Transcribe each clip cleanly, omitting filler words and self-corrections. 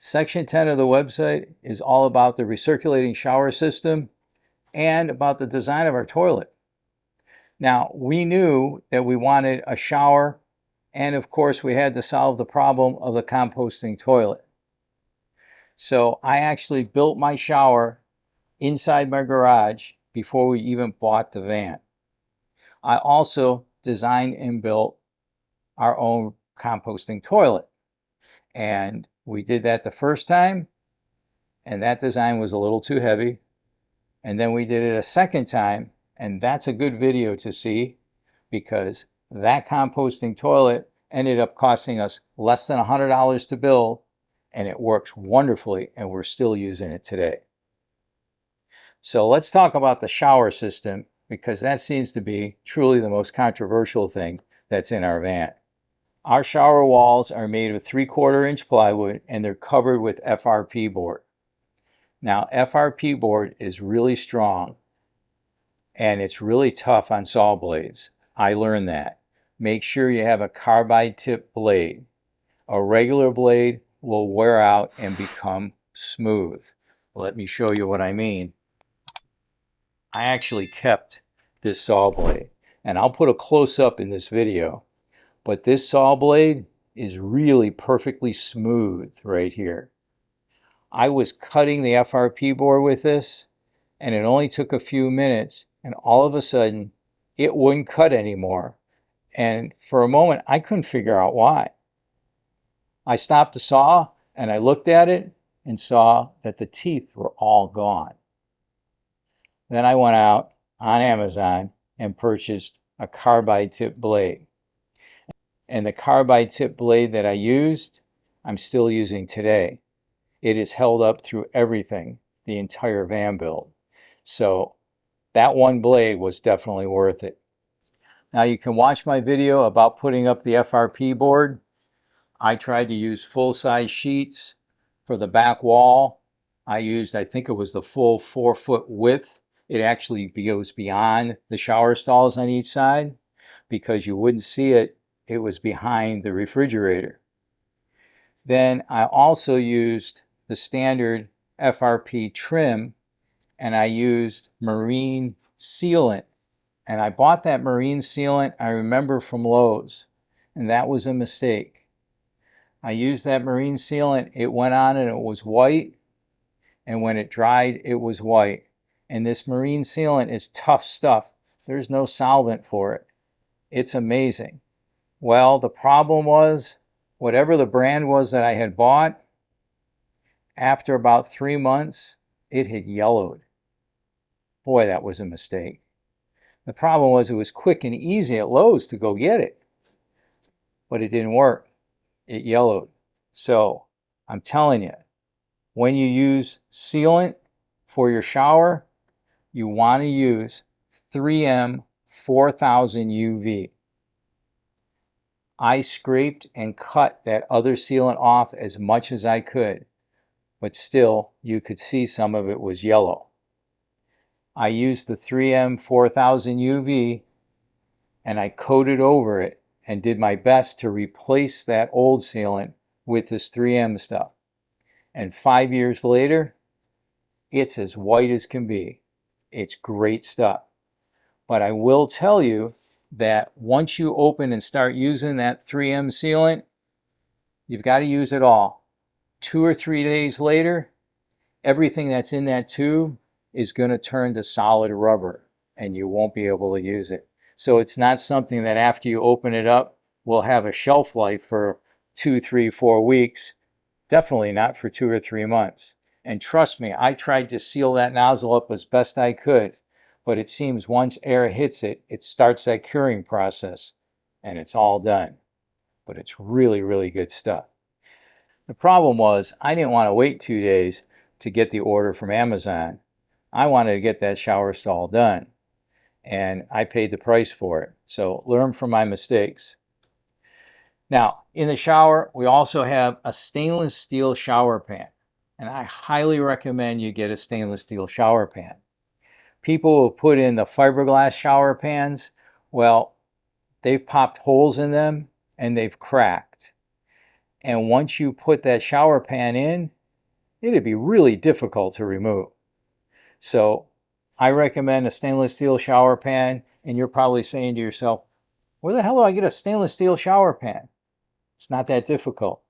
Section 10 of the website is all about the recirculating shower system and about the design of our toilet. Now, we knew that we wanted a shower, and of course, we had to solve the problem of the composting toilet. So I actually built my shower inside my garage before we even bought the van. I also designed and built our own composting toilet. And we did that the first time, and that design was a little too heavy. And then we did it a second time, and that's a good video to see because that composting toilet ended up costing us less than $100 to build, and it works wonderfully, and we're still using it today. So let's talk about the shower system because that seems to be truly the most controversial thing that's in our van. Our shower walls are made of 3/4 inch plywood and they're covered with FRP board. Now, FRP board is really strong and it's really tough on saw blades. I learned that. Make sure you have a carbide tip blade. A regular blade will wear out and become smooth. Let me show you what I mean. I actually kept this saw blade, and I'll put a close-up in this video, but this saw blade is really perfectly smooth right here. I was cutting the FRP board with this, and it only took a few minutes, and all of a sudden, it wouldn't cut anymore. And for a moment, I couldn't figure out why. I stopped the saw, and I looked at it and saw that the teeth were all gone. Then I went out on Amazon and purchased a carbide tip blade. And the carbide tip blade that I used, I'm still using today. It is held up through everything, the entire van build. So that one blade was definitely worth it. Now you can watch my video about putting up the FRP board. I tried to use full-size sheets for the back wall. I think it was the full 4-foot width. It actually goes beyond the shower stalls on each side because you wouldn't see it. It was behind the refrigerator. Then I also used the standard FRP trim, and I used marine sealant. And I bought that marine sealant, I remember, from Lowe's, and that was a mistake. I used that marine sealant, it went on and it was white, and when it dried, it was white. And this marine sealant is tough stuff. There's no solvent for it. It's amazing. Well, the problem was, whatever the brand was that I had bought, after about 3 months, it had yellowed. Boy, that was a mistake. The problem was it was quick and easy at Lowe's to go get it, but it didn't work. It yellowed. So I'm telling you, when you use sealant for your shower, you want to use 3M 4000 UV. I scraped and cut that other sealant off as much as I could, but still you could see some of it was yellow. I used the 3M 4000 UV and I coated over it and did my best to replace that old sealant with this 3M stuff. And 5 years later, it's as white as can be. It's great stuff. But I will tell you that once you open and start using that 3M sealant, you've got to use it all. 2 or 3 days later, everything that's in that tube is going to turn to solid rubber and you won't be able to use it. So it's not something that after you open it up will have a shelf life for 2, 3, 4 weeks. Definitely not for 2 or 3 months. And trust me, I tried to seal that nozzle up as best I could, but it seems once air hits it, it starts that curing process and it's all done. But it's really, really good stuff. The problem was I didn't want to wait 2 days to get the order from Amazon. I wanted to get that shower stall done, and I paid the price for it. So learn from my mistakes. Now, in the shower, we also have a stainless steel shower pan, and I highly recommend you get a stainless steel shower pan. People who put in the fiberglass shower pans, well, they've popped holes in them and they've cracked. And once you put that shower pan in, it'd be really difficult to remove. So I recommend a stainless steel shower pan, and you're probably saying to yourself, where the hell do I get a stainless steel shower pan? It's not that difficult.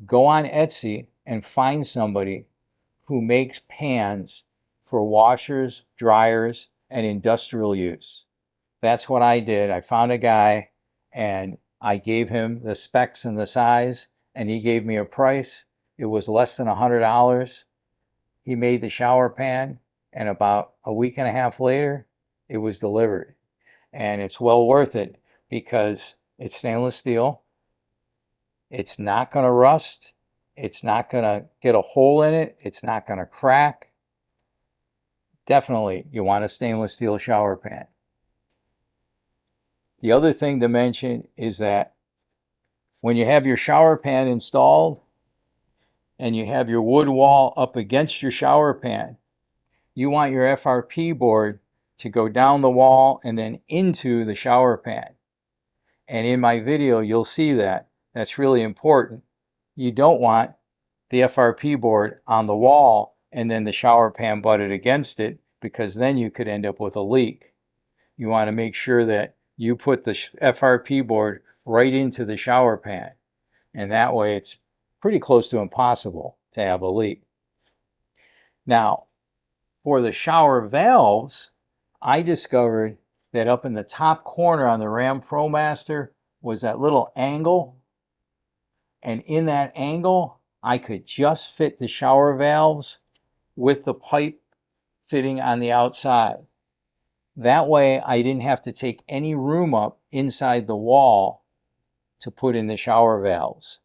Go on Etsy and find somebody who makes pans for washers, dryers, and industrial use. That's what I did. I found a guy and I gave him the specs and the size, and he gave me a price. It was less than $100. He made the shower pan, and about a week and a half later, it was delivered. And it's well worth it because it's stainless steel. It's not going to rust. It's not going to get a hole in it. It's not going to crack. Definitely, you want a stainless steel shower pan. The other thing to mention is that when you have your shower pan installed and you have your wood wall up against your shower pan, you want your FRP board to go down the wall and then into the shower pan. And in my video, you'll see that. That's really important. You don't want the FRP board on the wall and then the shower pan butted against it, because then you could end up with a leak. You want to make sure that you put the FRP board right into the shower pan. And that way it's pretty close to impossible to have a leak. Now, for the shower valves, I discovered that up in the top corner on the Ram ProMaster was that little angle. And in that angle, I could just fit the shower valves with the pipe fitting on the outside. That way, I didn't have to take any room up inside the wall to put in the shower valves.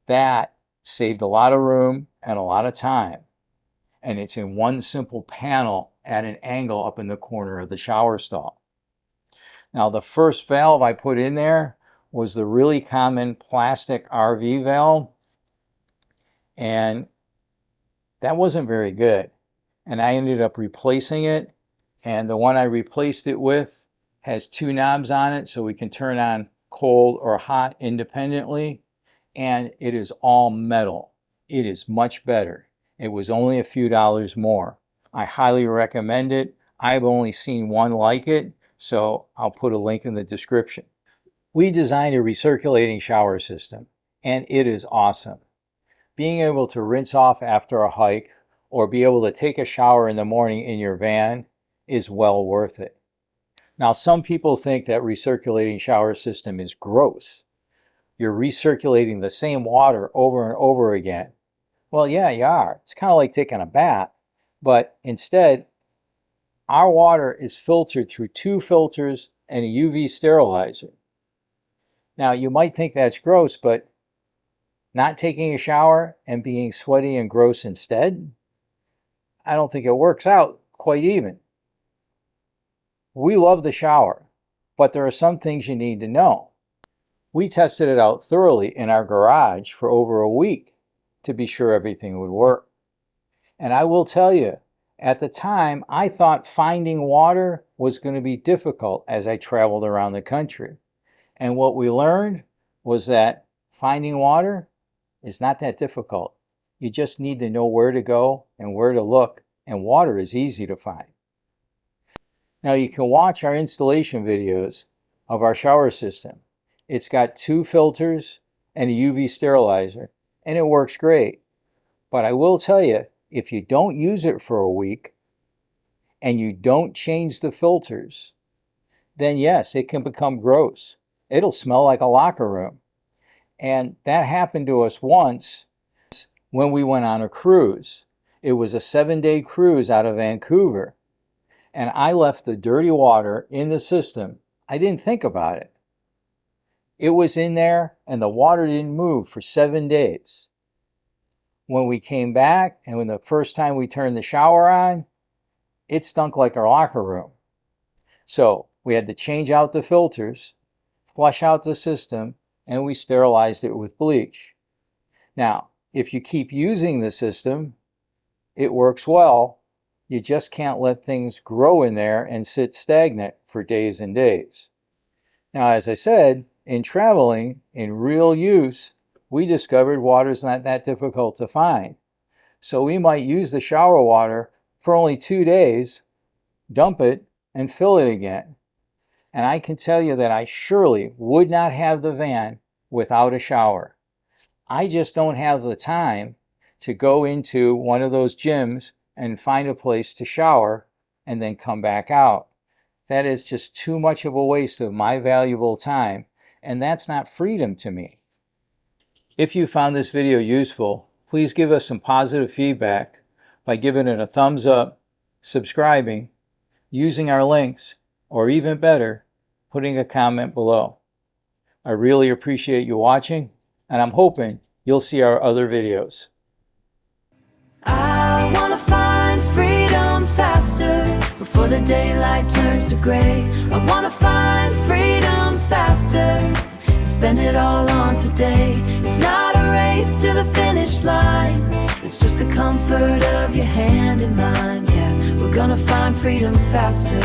That saved a lot of room and a lot of time. And it's in one simple panel at an angle up in the corner of the shower stall. Now, the first valve I put in there was the really common plastic RV valve, and that wasn't very good. And I ended up replacing it, and the one I replaced it with has two knobs on it, so we can turn on cold or hot independently, and it is all metal. It is much better. It was only a few dollars more. I highly recommend it. I've only seen one like it, so I'll put a link in the description. We designed a recirculating shower system, and it is awesome. Being able to rinse off after a hike or be able to take a shower in the morning in your van is well worth it. Now, some people think that recirculating shower system is gross. You're recirculating the same water over and over again. Well, yeah, you are. It's kind of like taking a bath, but instead, our water is filtered through 2 filters and a UV sterilizer. Now, you might think that's gross, but not taking a shower and being sweaty and gross instead, I don't think it works out quite even. We love the shower, but there are some things you need to know. We tested it out thoroughly in our garage for over a week to be sure everything would work. And I will tell you, at the time, I thought finding water was going to be difficult as I traveled around the country. And what we learned was that finding water is not that difficult. You just need to know where to go and where to look, and water is easy to find. Now, you can watch our installation videos of our shower system. It's got 2 filters and a UV sterilizer, and it works great. But I will tell you, if you don't use it for a week and you don't change the filters, then yes, it can become gross. It'll smell like a locker room. And that happened to us once when we went on a cruise. It was a 7-day cruise out of Vancouver. And I left the dirty water in the system. I didn't think about it. It was in there and the water didn't move for 7 days. When we came back and when the first time we turned the shower on, it stunk like our locker room. So we had to change out the filters, flush out the system, and we sterilized it with bleach. Now, if you keep using the system, it works well. You just can't let things grow in there and sit stagnant for days and days. Now, as I said, in traveling, in real use, we discovered water's not that difficult to find. So we might use the shower water for only 2 days, dump it, and fill it again. And I can tell you that I surely would not have the van without a shower. I just don't have the time to go into one of those gyms and find a place to shower and then come back out. That is just too much of a waste of my valuable time, and that's not freedom to me. If you found this video useful, please give us some positive feedback by giving it a thumbs up, subscribing, using our links, or even better, putting a comment below. I really appreciate you watching, and I'm hoping you'll see our other videos. I wanna find freedom faster before the daylight turns to gray. I wanna find freedom faster and spend it all on today. It's not a race to the finish line, it's just the comfort of your hand in mine. Yeah, we're gonna find freedom faster.